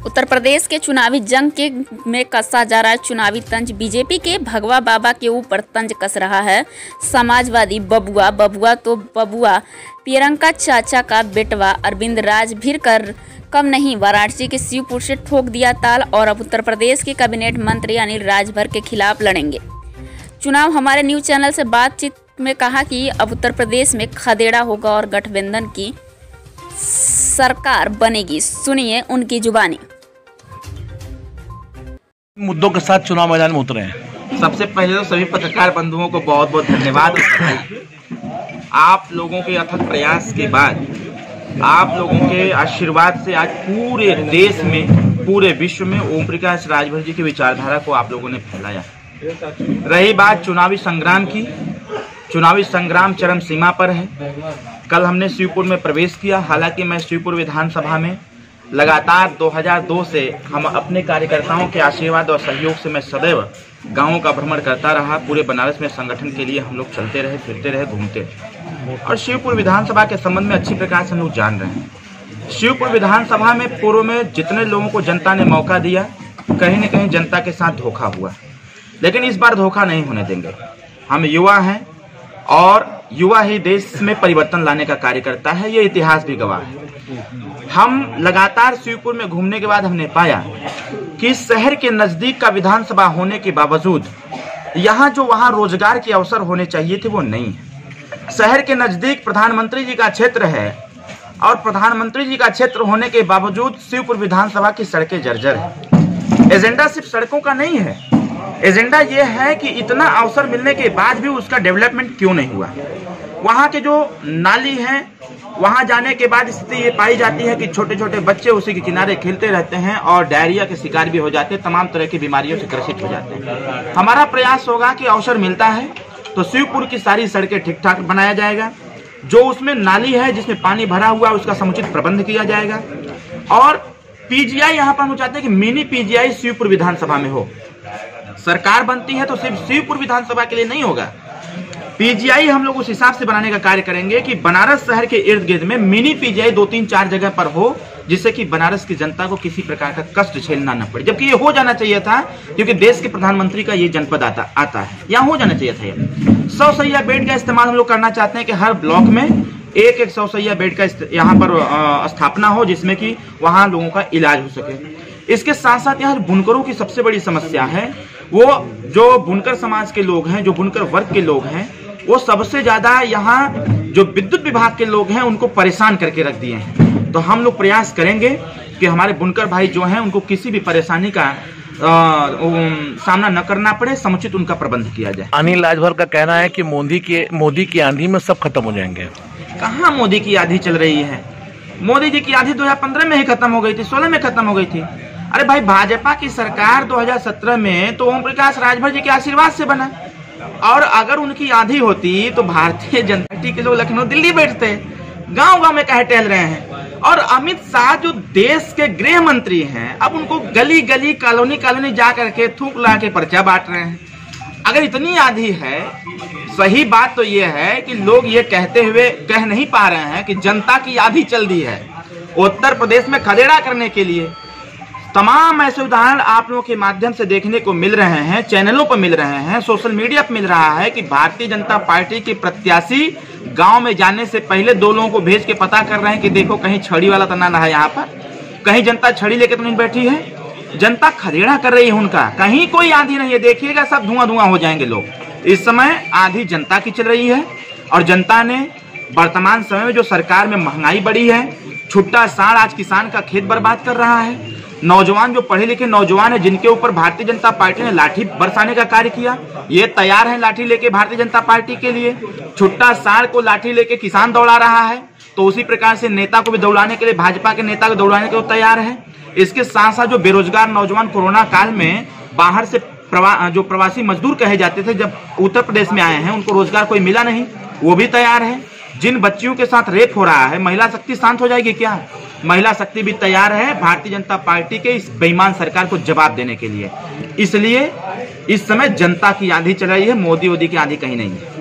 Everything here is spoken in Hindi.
उत्तर प्रदेश के चुनावी जंग में कसा जा रहा है चुनावी तंज। बीजेपी के भगवा बाबा के ऊपर तंज कस रहा है समाजवादी बबुआ तो बबुआ प्रियंका चाचा का बेटवा अरविंद राज भी कर कम नहीं। वाराणसी के शिवपुर से ठोक दिया ताल और अब उत्तर प्रदेश के कैबिनेट मंत्री अनिल राजभर के खिलाफ लड़ेंगे चुनाव। हमारे न्यूज चैनल से बातचीत में कहा कि अब उत्तर प्रदेश में खदेड़ा होगा और गठबंधन की सरकार बनेगी। सुनिए उनकी जुबानी। मुद्दों के साथ चुनाव मैदान में उतरे हैं। सबसे पहले तो सभी पत्रकार बंधुओं को बहुत बहुत धन्यवाद। आप लोगों के अथक प्रयास के बाद, आप लोगों के आशीर्वाद से आज पूरे देश में, पूरे विश्व में ओम प्रकाश राजभर जी की विचारधारा को आप लोगों ने फैलाया। रही बात चुनावी संग्राम की, चुनावी संग्राम चरम सीमा पर है। कल हमने शिवपुर में प्रवेश किया। हालांकि मैं शिवपुर विधानसभा में लगातार 2002 से हम अपने कार्यकर्ताओं के आशीर्वाद और सहयोग से मैं सदैव गांवों का भ्रमण करता रहा। पूरे बनारस में संगठन के लिए हम लोग चलते रहे, फिरते रहे, घूमते रहे और शिवपुर विधानसभा के संबंध में अच्छी प्रकार से हम लोग जान रहे हैं। शिवपुर विधानसभा में पूर्व में जितने लोगों को जनता ने मौका दिया, कहीं न कहीं जनता के साथ धोखा हुआ, लेकिन इस बार धोखा नहीं होने देंगे। हम युवा हैं और युवा ही देश में परिवर्तन लाने का कार्य करता है, ये इतिहास भी गवाह है। हम लगातार शिवपुर में घूमने के बाद हमने पाया कि शहर के नजदीक का विधानसभा होने के बावजूद यहाँ जो वहाँ रोजगार के अवसर होने चाहिए थे वो नहीं है। शहर के नजदीक प्रधानमंत्री जी का क्षेत्र है और प्रधानमंत्री जी का क्षेत्र होने के बावजूद शिवपुर विधानसभा की सड़कें जर्जर है। एजेंडा सिर्फ सड़कों का नहीं है, एजेंडा ये है कि इतना अवसर मिलने के बाद भी उसका डेवलपमेंट क्यों नहीं हुआ। वहाँ के जो नाली हैं, वहाँ जाने के बाद स्थिति ये पाई जाती है कि छोटे छोटे बच्चे उसी के किनारे खेलते रहते हैं और डायरिया के शिकार भी हो जाते हैं, तमाम तरह की बीमारियों से ग्रसित हो जाते हैं। हमारा प्रयास होगा कि अवसर मिलता है तो शिवपुर की सारी सड़कें ठीक ठाक बनाया जाएगा। जो उसमें नाली है जिसमें पानी भरा हुआ है उसका समुचित प्रबंध किया जाएगा और पीजीआई यहाँ पर हम चाहते हैं कि मिनी पीजीआई शिवपुर विधानसभा में हो। सरकार बनती है तो सिर्फ शिवपुर विधानसभा के लिए नहीं होगा, पीजीआई हम लोग उस हिसाब से बनाने का कार्य करेंगे कि बनारस शहर के इर्द गिर्द में मिनी पीजीआई 2-3-4 जगह पर हो, जिससे कि बनारस की जनता को किसी प्रकार का कष्ट झेलना न पड़े। जबकि ये हो जाना चाहिए था, क्योंकि देश के प्रधानमंत्री का ये जनपद आता है, यहाँ हो जाना चाहिए था। ये 100 सैया बेड का इस्तेमाल हम लोग करना चाहते हैं कि हर ब्लॉक में एक 100 सैया बेड का यहाँ पर स्थापना हो, जिसमें कि वहाँ लोगों का इलाज हो सके। इसके साथ साथ यहाँ बुनकरों की सबसे बड़ी समस्या है, वो जो बुनकर समाज के लोग हैं, जो बुनकर वर्ग के लोग हैं, वो सबसे ज्यादा यहाँ जो विद्युत विभाग के लोग हैं उनको परेशान करके रख दिए हैं। तो हम लोग प्रयास करेंगे कि हमारे बुनकर भाई जो हैं उनको किसी भी परेशानी का सामना न करना पड़े, समुचित उनका प्रबंध किया जाए। अनिल राजभर का कहना है कि मोदी की आंधी में सब खत्म हो जाएंगे। कहाँ मोदी की आंधी चल रही है? मोदी जी की आंधी 2015 में ही खत्म हो गई थी, 16 में खत्म हो गई थी। अरे भाई, भाजपा की सरकार 2017 में तो ओम प्रकाश राजभर जी के आशीर्वाद से बना, और अगर उनकी आंधी होती तो भारतीय जनता पार्टी के लोग लखनऊ दिल्ली बैठते, गांव गांव में कहे टहल रहे हैं। और अमित शाह जो देश के गृह मंत्री हैं, अब उनको गली गली कॉलोनी कॉलोनी जा करके थूक ला के पर्चा बांट रहे हैं। अगर इतनी आंधी है, सही बात तो ये है कि लोग ये कहते हुए कह नहीं पा रहे हैं कि जनता की आंधी चल दी है उत्तर प्रदेश में खदेड़ा करने के लिए। तमाम ऐसे उदाहरण आप लोगों के माध्यम से देखने को मिल रहे हैं, चैनलों पर मिल रहे हैं, सोशल मीडिया पर मिल रहा है कि भारतीय जनता पार्टी के प्रत्याशी गांव में जाने से पहले 2 लोगों को भेज के पता कर रहे हैं कि देखो कहीं छड़ी वाला तो ना है, यहाँ पर कहीं जनता छड़ी लेके तो नहीं बैठी है। जनता खदेड़ा कर रही है उनका, कहीं कोई आंधी नहीं है। देखिएगा सब धुआं धुआं हो जाएंगे लोग। इस समय आंधी जनता की चल रही है और जनता ने वर्तमान समय में जो सरकार में महंगाई बढ़ी है, छुट्टा साड़ आज किसान का खेत बर्बाद कर रहा है। नौजवान जो पढ़े लिखे नौजवान है, जिनके ऊपर भारतीय जनता पार्टी ने लाठी बरसाने का कार्य किया, ये तैयार है लाठी लेके भारतीय जनता पार्टी के लिए। छुट्टा साड़ को लाठी लेके किसान दौड़ा रहा है, तो उसी प्रकार से नेता को भी दौड़ाने के लिए, भाजपा के नेता को दौड़ाने के लिए तैयार है। इसके साथ साथ जो बेरोजगार नौजवान कोरोना काल में बाहर से जो प्रवासी मजदूर कहे जाते थे, जब उत्तर प्रदेश में आए हैं, उनको रोजगार कोई मिला नहीं, वो भी तैयार है। जिन बच्चियों के साथ रेप हो रहा है, महिला शक्ति शांत हो जाएगी क्या? महिला शक्ति भी तैयार है भारतीय जनता पार्टी के इस बेईमान सरकार को जवाब देने के लिए। इसलिए इस समय जनता की आंधी चल रही है, मोदी की आंधी कहीं नहीं है।